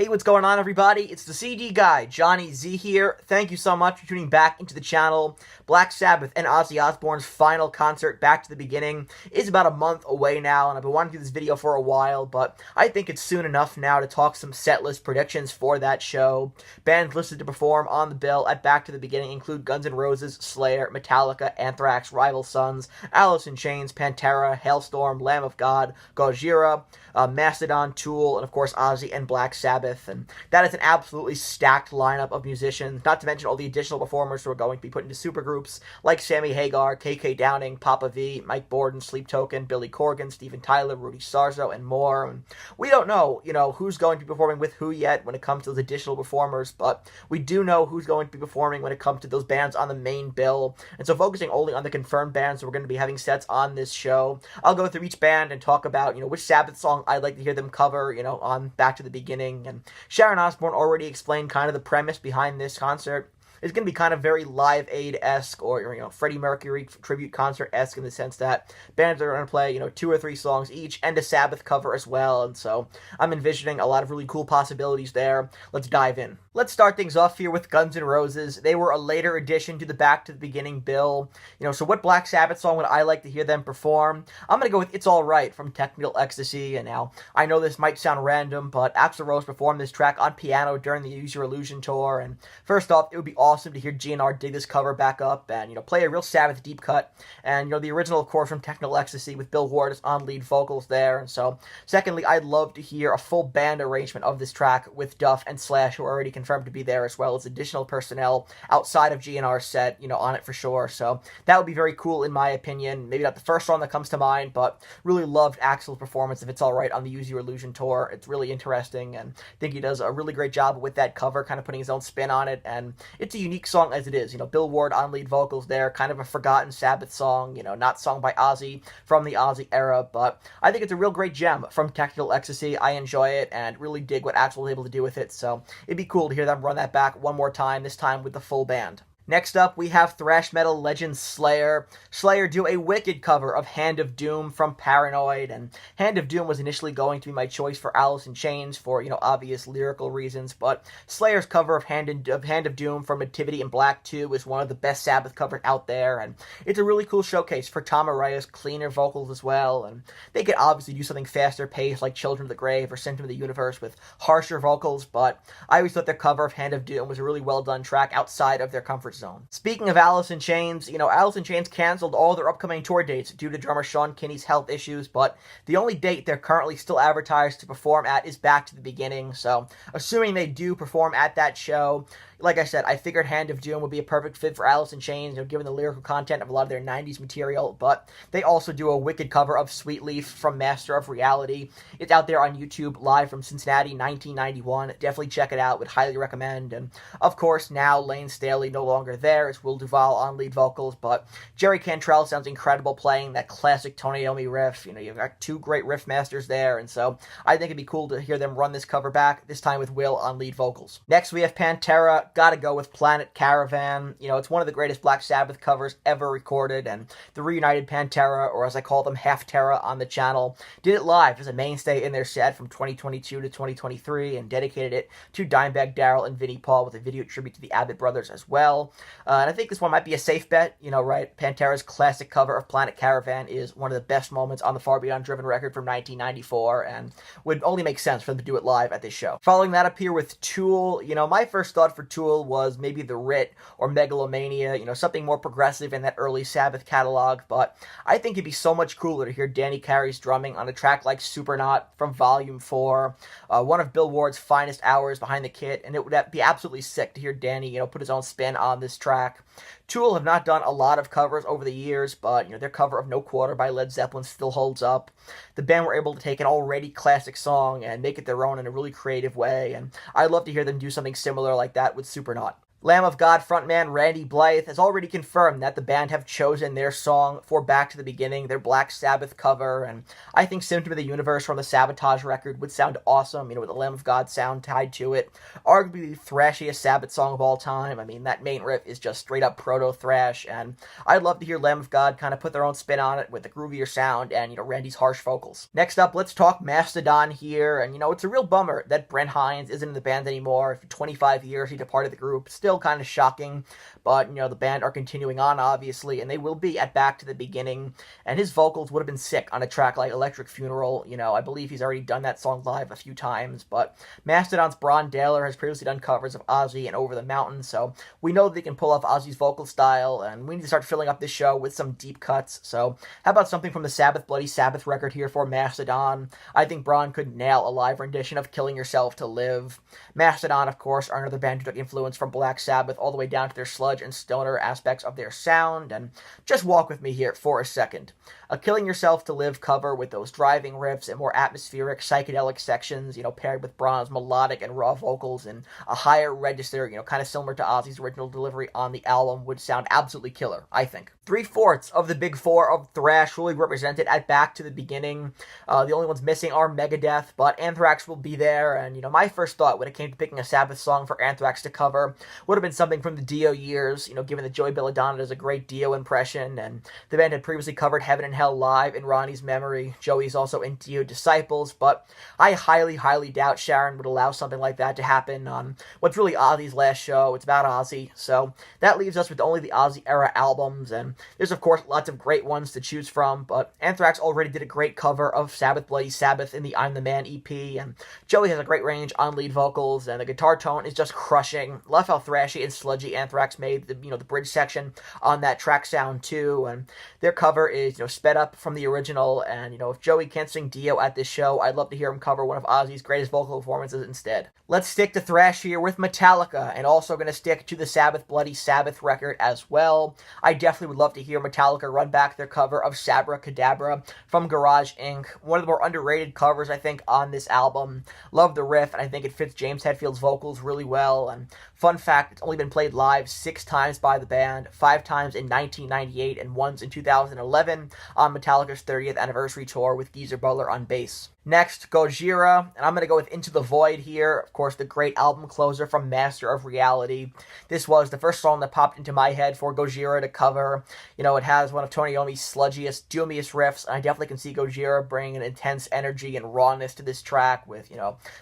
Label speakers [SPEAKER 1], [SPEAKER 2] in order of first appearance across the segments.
[SPEAKER 1] Hey, what's going on, everybody? It's the CD guy, Johnny Z here. Thank you so much for tuning back into the channel. Black Sabbath and Ozzy Osbourne's final concert, Back to the Beginning, is about a month away now, and I've been wanting to do this video for a while, but I think it's soon enough now to talk some setlist predictions for that show. Bands listed to perform on the bill at Back to the Beginning include Guns N' Roses, Slayer, Metallica, Anthrax, Rival Sons, Alice in Chains, Pantera, Halestorm, Lamb of God, Gojira, Mastodon, Tool, and of course Ozzy and Black Sabbath. And that is an absolutely stacked lineup of musicians, not to mention all the additional performers who are going to be put into supergroups like Sammy Hagar, KK Downing, Papa V, Mike Borden, Sleep Token, Billy Corgan, Steven Tyler, Rudy Sarzo, and more. And we don't know, who's going to be performing with who yet when it comes to those additional performers, but we do know who's going to be performing when it comes to those bands on the main bill. And so focusing only on the confirmed bands, we're going to be having sets on this show. I'll go through each band and talk about, which Sabbath song I'd like to hear them cover, on Back to the Beginning. And Sharon Osbourne already explained kind of the premise behind this concert. It's going to be kind of very Live Aid-esque or, Freddie Mercury tribute concert-esque in the sense that bands are going to play, 2 or 3 songs each and a Sabbath cover as well. And so I'm envisioning a lot of really cool possibilities there. Let's dive in. Let's start things off here with Guns N' Roses. They were a later addition to the Back to the Beginning bill. So what Black Sabbath song would I like to hear them perform? I'm going to go with It's Alright from Technical Ecstasy. And now, I know this might sound random, but Axl Rose performed this track on piano during the Use Your Illusion tour. And first off, it would be awesome to hear GNR dig this cover back up and, play a real Sabbath deep cut. And, the original, of course, from Technical Ecstasy with Bill Ward on lead vocals there. And so, secondly, I'd love to hear a full band arrangement of this track with Duff and Slash, who are already confirmed to be there, as well as additional personnel outside of GNR's set, on it for sure. So that would be very cool in my opinion. Maybe not the first song that comes to mind, but really loved Axl's performance of It's Alright on the Use Your Illusion tour. It's really interesting, and I think he does a really great job with that cover, kind of putting his own spin on it, and it's a unique song as it is. Bill Ward on lead vocals there, kind of a forgotten Sabbath song, not sung by Ozzy from the Ozzy era, but I think it's a real great gem from Technical Ecstasy. I enjoy it and really dig what Axl was able to do with it, so it'd be cool to hear them run that back one more time, this time with the full band. Next up, we have thrash metal legend Slayer. Slayer do a wicked cover of Hand of Doom from Paranoid, and Hand of Doom was initially going to be my choice for Alice in Chains for, obvious lyrical reasons, but Slayer's cover of Hand of Doom from Nativity in Black 2 is one of the best Sabbath covers out there, and it's a really cool showcase for Tom Araya's cleaner vocals as well, and they could obviously do something faster paced like Children of the Grave or Symptom of the Universe with harsher vocals, but I always thought their cover of Hand of Doom was a really well done track outside of their comfort zone. Speaking of Alice in Chains, Alice in Chains canceled all their upcoming tour dates due to drummer Sean Kinney's health issues, but the only date they're currently still advertised to perform at is Back to the Beginning, so assuming they do perform at that show, like I said, I figured Hand of Doom would be a perfect fit for Alice in Chains, given the lyrical content of a lot of their 90s material, but they also do a wicked cover of Sweet Leaf from Master of Reality. It's out there on YouTube, live from Cincinnati, 1991. Definitely check it out, would highly recommend. And, of course, now Lane Staley no longer there. It's Will Duvall on lead vocals, but Jerry Cantrell sounds incredible playing that classic Tony Iommi riff. You've got 2 great riff masters there, and so I think it'd be cool to hear them run this cover back, this time with Will on lead vocals. Next, we have Pantera. Gotta go with Planet Caravan. It's one of the greatest Black Sabbath covers ever recorded, and the reunited Pantera, or as I call them, Half Terra on the channel, did it live as a mainstay in their set from 2022 to 2023, and dedicated it to Dimebag Darrell and Vinnie Paul with a video tribute to the Abbott brothers as well. And I think this one might be a safe bet, right? Pantera's classic cover of Planet Caravan is one of the best moments on the Far Beyond Driven record from 1994, and would only make sense for them to do it live at this show. Following that up here with Tool, my first thought for Tool was maybe The Writ or Megalomania, something more progressive in that early Sabbath catalog, but I think it'd be so much cooler to hear Danny Carey's drumming on a track like Supernaut from Volume 4, one of Bill Ward's finest hours behind the kit, and it would be absolutely sick to hear Danny, put his own spin on this track. Tool have not done a lot of covers over the years, but, their cover of No Quarter by Led Zeppelin still holds up. The band were able to take an already classic song and make it their own in a really creative way, and I'd love to hear them do something similar like that with Supernaut. Lamb of God frontman Randy Blythe has already confirmed that the band have chosen their song for Back to the Beginning, their Black Sabbath cover, and I think Symptom of the Universe from the Sabotage record would sound awesome, with the Lamb of God sound tied to it. Arguably the thrashiest Sabbath song of all time. That main riff is just straight up proto-thrash, and I'd love to hear Lamb of God kind of put their own spin on it with the groovier sound and, Randy's harsh vocals. Next up, let's talk Mastodon here, and, it's a real bummer that Brent Hinds isn't in the band anymore. For 25 years, he departed the group. Still kind of shocking, but the band are continuing on, obviously, and they will be at Back to the Beginning, and his vocals would have been sick on a track like Electric Funeral. I believe he's already done that song live a few times, but Mastodon's Bron Daler has previously done covers of Ozzy and Over the Mountain, so we know they can pull off Ozzy's vocal style, and we need to start filling up this show with some deep cuts. So how about something from the Sabbath Bloody Sabbath record here for Mastodon? I think Bron could nail a live rendition of Killing Yourself to Live. Mastodon, of course, are another band who took influence from Black Sabbath all the way down to their sludge and stoner aspects of their sound, and just walk with me here for a second. A Killing Yourself to Live cover with those driving riffs and more atmospheric psychedelic sections, paired with Bron's melodic and raw vocals and a higher register, kind of similar to Ozzy's original delivery on the album, would sound absolutely killer, I think. 3/4 of the big four of thrash will be represented at Back to the Beginning. The only ones missing are Megadeth, but Anthrax will be there, and my first thought when it came to picking a Sabbath song for Anthrax to cover would have been something from the Dio years, given that Joey Belladonna does a great Dio impression, and the band had previously covered Heaven and Hell live in Ronnie's memory. Joey's also in Dio Disciples, but I highly, highly doubt Sharon would allow something like that to happen on what's really Ozzy's last show. It's about Ozzy, so that leaves us with only the Ozzy era albums, and there's of course lots of great ones to choose from, but Anthrax already did a great cover of Sabbath Bloody Sabbath in the I'm the Man EP, and Joey has a great range on lead vocals, and the guitar tone is just crushing. Love how thrashy and sludgy Anthrax made the bridge section on that track sound too, and their cover is sped up from the original, and if Joey can't sing Dio at this show, I'd love to hear him cover one of Ozzy's greatest vocal performances instead. Let's stick to thrash here with Metallica, and also going to stick to the Sabbath Bloody Sabbath record as well. I definitely would love to hear Metallica run back their cover of Sabra Cadabra from Garage Inc. One of the more underrated covers, I think, on this album. Love the riff, and I think it fits James Hetfield's vocals really well, and fun fact, it's only been played live 6 times by the band, 5 times in 1998 and once in 2011 on Metallica's 30th anniversary tour with Geezer Butler on bass. Next, Gojira, and I'm going to go with Into the Void here. Of course, the great album closer from Master of Reality. This was the first song that popped into my head for Gojira to cover. It has one of Tony Iommi's sludgiest, doomiest riffs, and I definitely can see Gojira bringing an intense energy and rawness to this track with,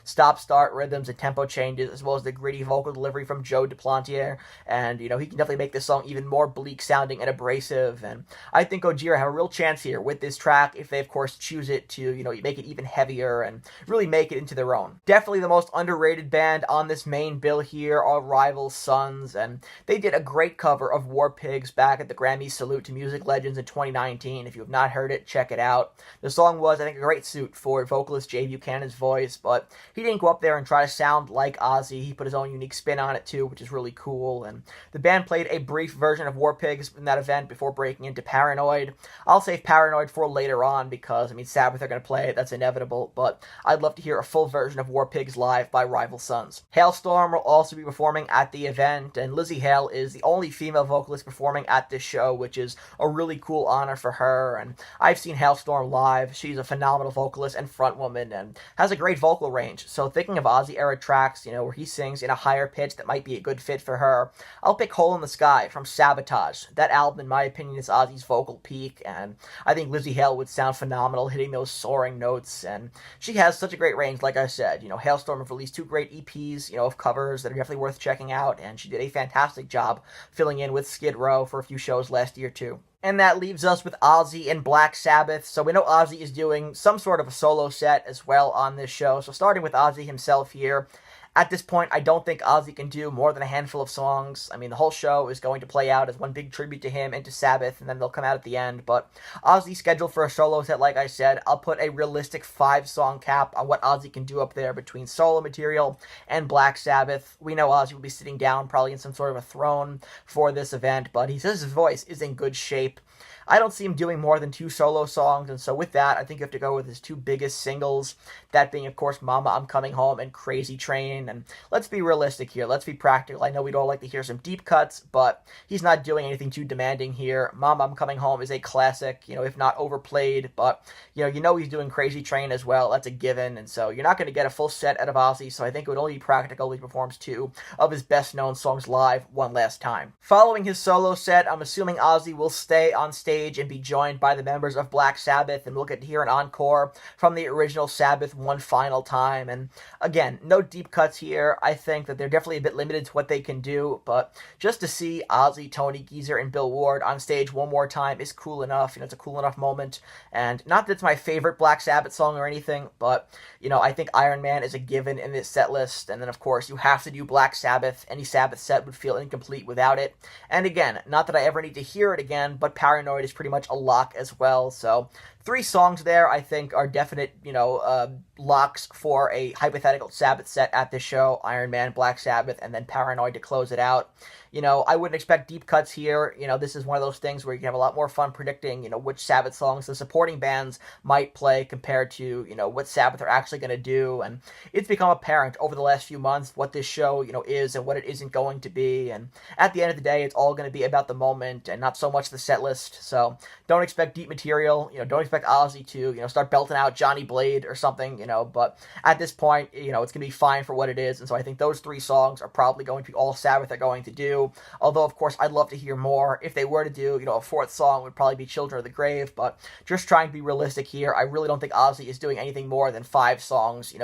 [SPEAKER 1] stop-start rhythms and tempo changes, as well as the gritty vocal delivery from Joe Duplantier, and, he can definitely make this song even more bleak-sounding and abrasive, and I think Gojira have a real chance here with this track if they, of course, choose it to, make it even heavier and really make it into their own. Definitely the most underrated band on this main bill here are Rival Sons, and they did a great cover of War Pigs back at the Grammy Salute to Music Legends in 2019. If you have not heard it, check it out. The song was, I think, a great suit for vocalist Jay Buchanan's voice, but he didn't go up there and try to sound like Ozzy. He put his own unique spin on it too, which is really cool, and the band played a brief version of War Pigs in that event before breaking into Paranoid. I'll save Paranoid for later on because, Sabbath are going to play it, that's inevitable, but I'd love to hear a full version of War Pigs live by Rival Sons. Halestorm will also be performing at the event, and Lizzie Hale is the only female vocalist performing at this show, which is a really cool honor for her, and I've seen Halestorm live. She's a phenomenal vocalist and frontwoman, and has a great vocal range, so thinking of Ozzy-era tracks, where he sings in a higher pitch that might be a good fit for her, I'll pick Hole in the Sky from Sabotage. That album, in my opinion, is Ozzy's vocal peak, and I think Lizzie Hale would sound phenomenal hitting those soaring notes, and she has such a great range, like I said. Halestorm have released 2 great EPs, of covers that are definitely worth checking out, and she did a fantastic job filling in with Skid Row for a few shows last year, too. And that leaves us with Ozzy and Black Sabbath. So we know Ozzy is doing some sort of a solo set as well on this show. So starting with Ozzy himself here. At this point, I don't think Ozzy can do more than a handful of songs. The whole show is going to play out as one big tribute to him and to Sabbath, and then they'll come out at the end. But Ozzy's scheduled for a solo set, like I said. I'll put a realistic 5-song cap on what Ozzy can do up there between solo material and Black Sabbath. We know Ozzy will be sitting down, probably in some sort of a throne for this event, but he says his voice is in good shape. I don't see him doing more than 2 solo songs, and so with that, I think you have to go with his 2 biggest singles, that being, of course, Mama, I'm Coming Home and Crazy Train. fine. And let's be realistic here. Let's be practical. I know we'd all like to hear some deep cuts, but he's not doing anything too demanding here. Mama, I'm Coming Home is a classic, if not overplayed, but, he's doing Crazy Train as well. That's a given, and so you're not going to get a full set out of Ozzy, so I think it would only be practical if he performs two of his best-known songs live one last time. Following his solo set, I'm assuming Ozzy will stay on stage and be joined by the members of Black Sabbath, and we'll get to hear an encore from the original Sabbath one final time. And again, no deep cuts here. I think that they're definitely a bit limited to what they can do, but just to see Ozzy, Tony Geezer, and Bill Ward on stage one more time is cool enough. It's a cool enough moment. And not that it's my favorite Black Sabbath song or anything, but, I think Iron Man is a given in this set list. And then, of course, you have to do Black Sabbath. Any Sabbath set would feel incomplete without it. And again, not that I ever need to hear it again, but Paranoid is pretty much a lock as well. So 3 songs there, I think, are definite, locks for a hypothetical Sabbath set at this show. Iron Man, Black Sabbath, and then Paranoid to close it out. I wouldn't expect deep cuts here. This is one of those things where you can have a lot more fun predicting, which Sabbath songs the supporting bands might play compared to, what Sabbath are actually going to do. And it's become apparent over the last few months what this show, is and what it isn't going to be. And at the end of the day, it's all going to be about the moment and not so much the set list. So don't expect deep material. Don't expect Ozzy to, start belting out Johnny Blade or something, but at this point, it's going to be fine for what it is. And so I think those 3 songs are probably going to be all Sabbath are going to do. Although, of course, I'd love to hear more. If they were to do, a 4th song, it would probably be Children of the Grave, but just trying to be realistic here, I really don't think Ozzy is doing anything more than 5 songs,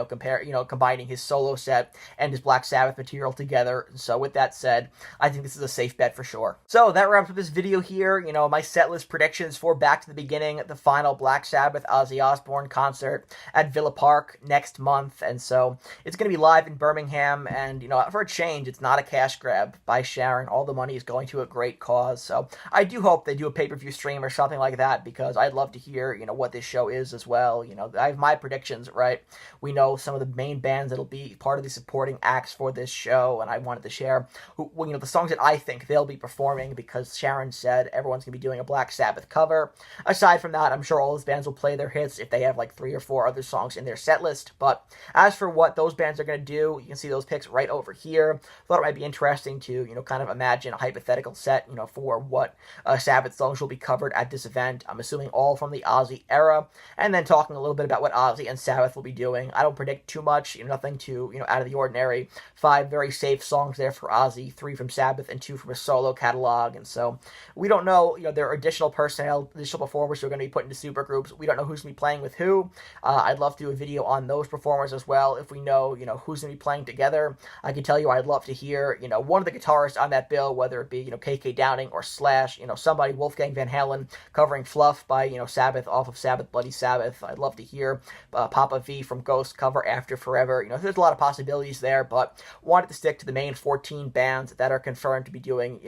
[SPEAKER 1] combining his solo set and his Black Sabbath material together. So with that said, I think this is a safe bet for sure. So that wraps up this video here, my set list predictions for Back to the Beginning, the final Black Sabbath Ozzy Osbourne concert at Villa Park next month. And so it's going to be live in Birmingham, and, for a change, it's not a cash grab by Sharon. All the money is going to a great cause. So I do hope they do a pay-per-view stream or something like that, because I'd love to hear, what this show is as well. I have my predictions, right? We know some of the main bands that'll be part of the supporting acts for this show, and I wanted to share, the songs that I think they'll be performing, because Sharon said everyone's going to be doing a Black Sabbath cover. Aside from that, I'm sure all those bands will play their hits if they have like 3 or 4 other songs in their set list. But as for what those bands are going to do, you can see those picks right over here. Thought it might be interesting to, kind of imagine a hypothetical set, for what Sabbath songs will be covered at this event. I'm assuming all from the Ozzy era, and then talking a little bit about what Ozzy and Sabbath will be doing. I don't predict too much, nothing too, out of the ordinary. 5 very safe songs there for Ozzy, 3 from Sabbath, and 2 from a solo catalog. And so we don't know, there are additional personnel, additional performers who are going to be put into supergroups. We don't know who's going to be playing with who. I'd love to do a video on those performers as well. If we know, who's going to be playing together, I can tell you I'd love to hear, one of the guitarists on that bill, whether it be, KK Downing or Slash, somebody, Wolfgang Van Halen, covering Fluff by, Sabbath off of Sabbath Bloody Sabbath. I'd love to hear Papa V from Ghost cover After Forever. There's a lot of possibilities there, but wanted to stick to the main 14 bands that are confirmed to be doing,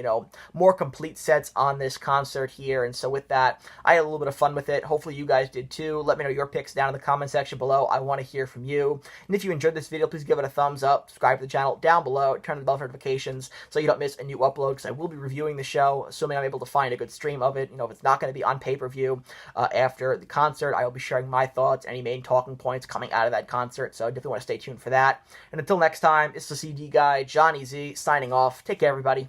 [SPEAKER 1] more complete sets on this concert here. And so with that, I had a little bit of fun with it. Hopefully you guys did too. Let me know your picks down in the comment section below. I want to hear from you. And if you enjoyed this video, please give it a thumbs up, subscribe to the channel down below, turn on the bell for notifications so you don't miss a new upload, because I will be reviewing the show, assuming I'm able to find a good stream of it. If it's not going to be on pay-per-view after the concert, I will be sharing my thoughts, any main talking points coming out of that concert, so I definitely want to stay tuned for that. And until next time, it's the CD guy, Johnny Z, signing off. Take care, everybody.